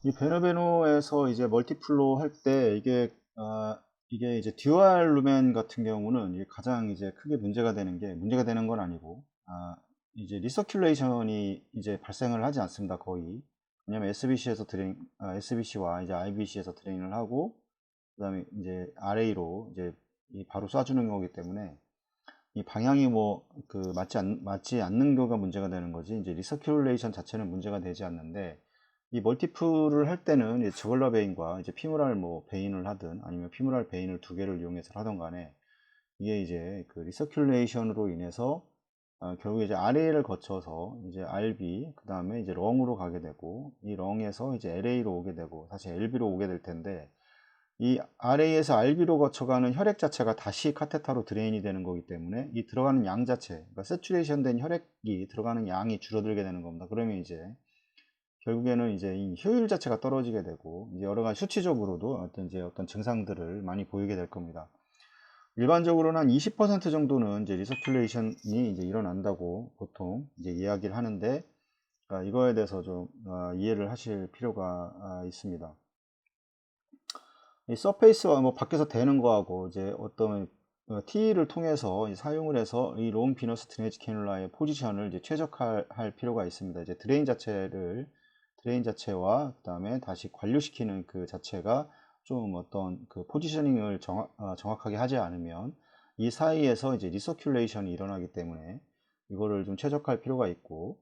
이 베누베노에서 이제 멀티플로 할 때 이게 이제 듀얼 루멘 같은 경우는 이게 가장 이제 크게 문제가 되는 건 아니고, 이제 리서큘레이션이 이제 발생을 하지 않습니다, 거의. 왜냐면 SBC와 이제 IBC에서 드레인을 하고, 그다음에 이제 RA로 이제 바로 쏴주는 거기 때문에 이 방향이 맞지 않는 거가 문제가 되는 거지, 이제 리서큘레이션 자체는 문제가 되지 않는데, 이 멀티플을 할 때는 이제 저글러 베인과 이제 피무랄 베인을 하든 아니면 피무랄 베인을 두 개를 이용해서 하던 간에, 이게 이제 그 리서큘레이션으로 인해서 결국에 이제 RA를 거쳐서 이제 RB, 그 다음에 이제 렁으로 가게 되고, 이 렁에서 이제 LA로 오게 되고 다시 LB로 오게 될 텐데, 이 RA에서 RB로 거쳐가는 혈액 자체가 다시 카테타로 드레인이 되는 거기 때문에 이 들어가는 양 자체, 그러니까 세츄레이션 된 혈액이 들어가는 양이 줄어들게 되는 겁니다. 그러면 이제 결국에는 이제 이 효율 자체가 떨어지게 되고, 이제 여러 가지 수치적으로도 어떤 증상들을 많이 보이게 될 겁니다. 일반적으로는 한 20% 정도는 이제 리서큘레이션이 이제 일어난다고 보통 이제 이야기를 하는데, 이거에 대해서 좀 이해를 하실 필요가 있습니다. 이 서페이스가 밖에서 되는 거하고 이제 어떤 T를 통해서 사용을 해서 이 롱 비너스 드레이지 캐뉼라의 포지션을 이제 최적화할 필요가 있습니다. 이제 드레인 자체와 그 다음에 다시 관료시키는 그 자체가 좀 어떤 그 포지셔닝을 정확하게 하지 않으면 이 사이에서 이제 리서큘레이션이 일어나기 때문에 이거를 좀 최적화할 필요가 있고,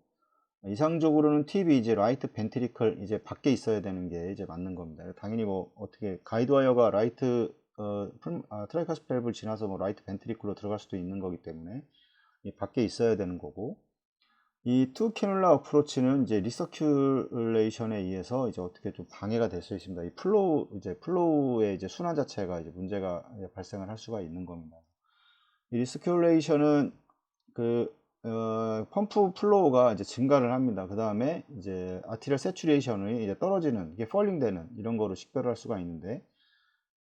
이상적으로는 팁이 이제 라이트 벤트리클 이제 밖에 있어야 되는 게 이제 맞는 겁니다. 당연히 어떻게 가이드와이어가 트라이카스 밸브를 지나서 라이트 벤트리클로 들어갈 수도 있는 거기 때문에 이 밖에 있어야 되는 거고, 이 투 캐뉼라 어프로치는 이제 리서큘레이션에 의해서 이제 어떻게 좀 방해가 될 수 있습니다. 이 플로우의 이제 순환 자체가 이제 문제가 발생을 할 수가 있는 겁니다. 이 리서큘레이션은 펌프 플로우가 이제 증가를 합니다. 그 다음에 이제 아티리얼 세츄레이션이 이제 떨어지는, 이게 펄링 되는 이런 거로 식별을 할 수가 있는데,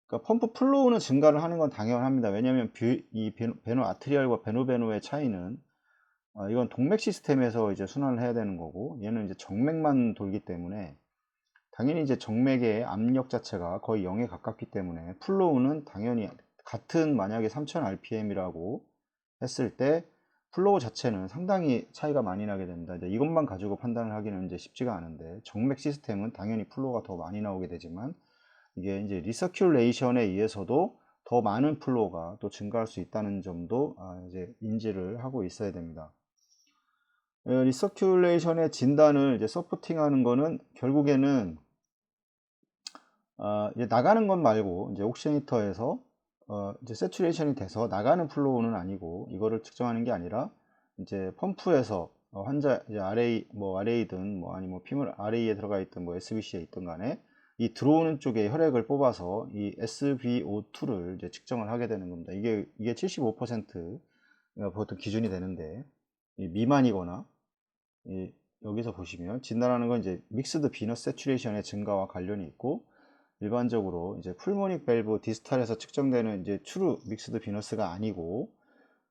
그러니까 펌프 플로우는 증가를 하는 건 당연합니다. 왜냐하면 이 베노 아트리얼과 베노의 차이는, 이건 동맥 시스템에서 이제 순환을 해야 되는 거고, 얘는 이제 정맥만 돌기 때문에 당연히 이제 정맥의 압력 자체가 거의 0에 가깝기 때문에 플로우는 당연히 만약에 3000rpm이라고 했을 때 플로우 자체는 상당히 차이가 많이 나게 됩니다. 이제 이것만 가지고 판단을 하기는 이제 쉽지가 않은데, 정맥 시스템은 당연히 플로우가 더 많이 나오게 되지만, 이게 이제 리서큘레이션에 의해서도 더 많은 플로우가 또 증가할 수 있다는 점도 이제 인지를 하고 있어야 됩니다. 리서큘레이션의 진단을 이제 서포팅하는 거는 결국에는 이제 나가는 것 말고 이제 옥시네이터에서 이제 세츄레이션이 돼서 나가는 플로우는 아니고, 이거를 측정하는 게 아니라 이제 펌프에서 환자 이제 RA든 아니면 피물 RA에 들어가 있든 SBC에 있든 간에 이 들어오는 쪽에 혈액을 뽑아서 이 SbO2를 이제 측정을 하게 되는 겁니다. 이게 75%가 보통 기준이 되는데, 이 미만이거나 여기서 보시면 진단하는 건 이제 믹스드 비너스 세츄레이션의 증가와 관련이 있고, 일반적으로 이제 풀모닉 밸브 디스탈에서 측정되는 이제 추루 믹스드 비너스가 아니고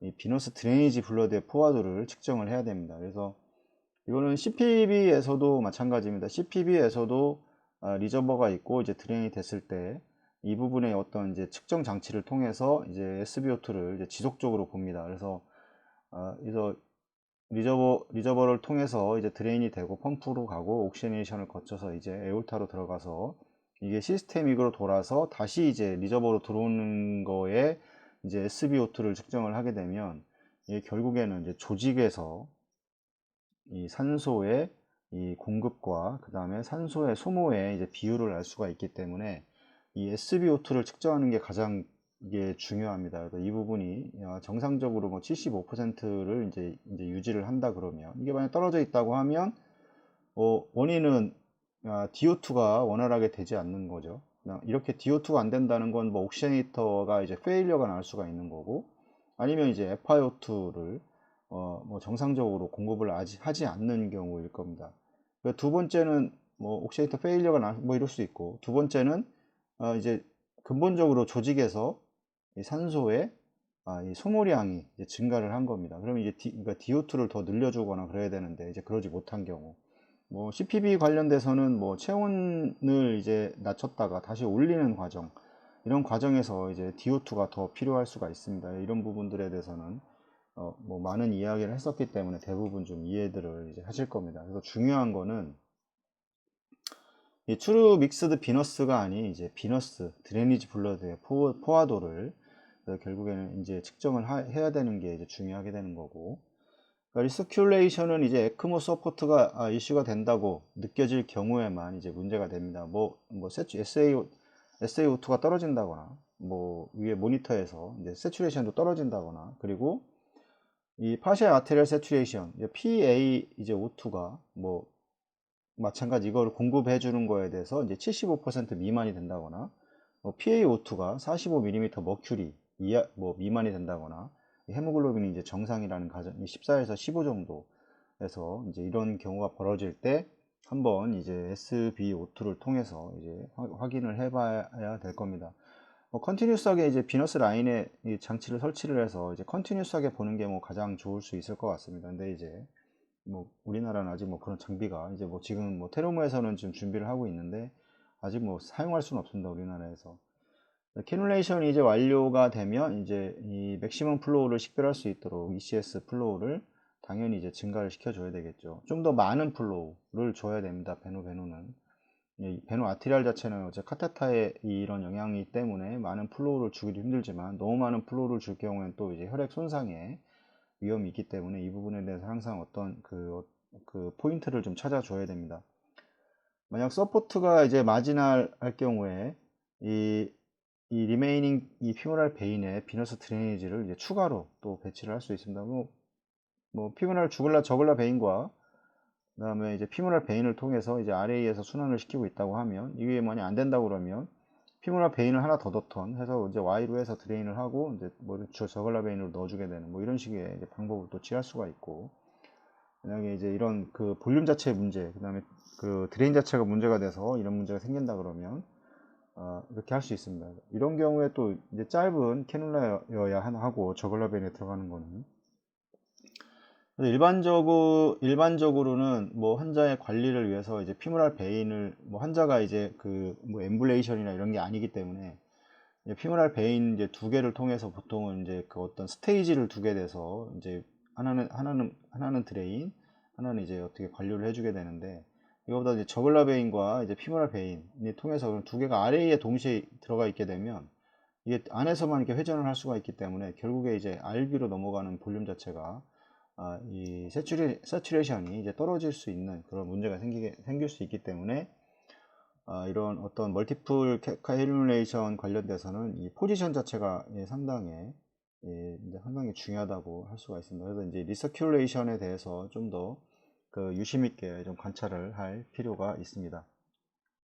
이 비너스 드레이니지 블러드의 포화도를 측정을 해야 됩니다. 그래서 이거는 CPB에서도 마찬가지입니다. CPB에서도 리저버가 있고 이제 드레인이 됐을 때 이 부분의 어떤 이제 측정 장치를 통해서 이제 SbO2를 이제 지속적으로 봅니다. 그래서 리저버를 통해서 이제 드레인이 되고 펌프로 가고 옥시네이션을 거쳐서 이제 에올타로 들어가서 이게 시스테믹으로 돌아서 다시 이제 리저버로 들어오는 거에 이제 SbO2를 측정을 하게 되면, 이게 결국에는 이제 조직에서 이 산소의 이 공급과 그 다음에 산소의 소모의 이제 비율을 알 수가 있기 때문에 이 SbO2를 측정하는 게 가장 이게 중요합니다. 그래서 이 부분이 정상적으로 75%를 이제 유지를 한다 그러면, 이게 만약 떨어져 있다고 하면 원인은 DO2가 원활하게 되지 않는 거죠. 이렇게 DO2가 안 된다는 건 옥시네이터가 이제 페일리어가 날 수가 있는 거고, 아니면 이제 FiO2를 정상적으로 공급을 하지 않는 경우일 겁니다. 두 번째는 옥시네이터 페일리어가 이럴 수 있고, 두 번째는 이제 근본적으로 조직에서 이 산소의 이 소모량이 이제 증가를 한 겁니다. 그러면 이제 그러니까 DO2를 더 늘려주거나 그래야 되는데 이제 그러지 못한 경우, 뭐 CPV 관련돼서는 뭐 체온을 이제 낮췄다가 다시 올리는 과정, 이런 과정에서 이제 DO2가 더 필요할 수가 있습니다. 이런 부분들에 대해서는 뭐 많은 이야기를 했었기 때문에 대부분 좀 이해들을 이제 하실 겁니다. 그래서 중요한 거는 이 트루 믹스드 비너스가 아닌 이제 비너스 드레니지 블러드의 포화도를 결국에는 이제 측정을 해야 되는 게 이제 중요하게 되는 거고, 그러니까 리서큘레이션은 이제 에크모 서포트가 이슈가 된다고 느껴질 경우에만 이제 문제가 됩니다. SaO2가 떨어진다거나, 뭐 위에 모니터에서 이제 세츄레이션도 떨어진다거나, 그리고 이 파셜 아테리얼 세츄레이션, PA 이제 O2가 뭐 마찬가지 이걸 공급해 주는 거에 대해서 이제 75% 미만이 된다거나, PaO2가 45mm 머큐리 이하 뭐 미만이 된다거나, 헤모글로빈이 이제 정상이라는 가정이 14에서 15 정도에서 이제 이런 경우가 벌어질 때 한번 이제 SbO2를 통해서 이제 확인을 해봐야 될 겁니다. 컨티뉴스하게 이제 비너스 라인에 이 장치를 설치를 해서 이제 컨티뉴스하게 보는 게 뭐 가장 좋을 수 있을 것 같습니다. 근데 이제 뭐 우리나라는 아직 뭐 그런 장비가 이제 뭐 지금 뭐 테르모에서는 지금 준비를 하고 있는데 아직 뭐 사용할 수는 없습니다, 우리나라에서. 캐뉼레이션이 이제 완료가 되면 이제 이 맥시멈 플로우를 식별할 수 있도록 ECS 플로우를 당연히 이제 증가를 시켜줘야 되겠죠. 좀 더 많은 플로우를 줘야 됩니다. 베누는. 이 베누 아티리알 자체는 어제 카테타의 이런 영향이 때문에 많은 플로우를 주기도 힘들지만, 너무 많은 플로우를 줄 경우에는 또 이제 혈액 손상에 위험이 있기 때문에 이 부분에 대해서 항상 어떤 그 포인트를 좀 찾아줘야 됩니다. 만약 서포트가 이제 마지날 할 경우에 이 리메이닝 이 피모랄 베인에 비너스 드레이니지를 이제 추가로 또 배치를 할 수 있습니다. 뭐 피모랄 주글라 저글라 베인과 그다음에 이제 피모랄 베인을 통해서 이제 RA에서 순환을 시키고 있다고 하면, 이게 많이 안 된다고 그러면 피모랄 베인을 하나 더 넣던 해서 이제 Y로 해서 드레인을 하고 이제 뭐 저글라 베인으로 넣어주게 되는 뭐 이런 식의 이제 방법을 또 취할 수가 있고, 만약에 이제 이런 그 볼륨 자체의 문제, 그다음에 그 드레인 자체가 문제가 돼서 이런 문제가 생긴다 그러면 이렇게 할 수 있습니다. 이런 경우에 또 이제 짧은 캐뉼라여야 하고 저글라 베인에 들어가는 거는, 일반적으로는 뭐 환자의 관리를 위해서 이제 피모랄 베인을 뭐 환자가 이제 그 뭐 엠블레이션이나 이런 게 아니기 때문에 피모랄 베인 이제 두 개를 통해서 보통은 이제 그 어떤 스테이지를 두게 돼서 이제 하나는 드레인, 하나는 이제 어떻게 관리를 해주게 되는데, 이거보다 이제 저글라 베인과 이제 피모랄 베인이 통해서 두 개가 RA에 동시에 들어가 있게 되면 이게 안에서만 이렇게 회전을 할 수가 있기 때문에 결국에 이제 RB로 넘어가는 볼륨 자체가 이 세츄레이션이 이제 떨어질 수 있는 그런 문제가 생길 수 있기 때문에, 이런 어떤 멀티플 캐뉼레이션 관련돼서는 이 포지션 자체가 상당히 중요하다고 할 수가 있습니다. 그래서 이제 리서큘레이션에 대해서 좀 더 그 유심 있게 좀 관찰을 할 필요가 있습니다.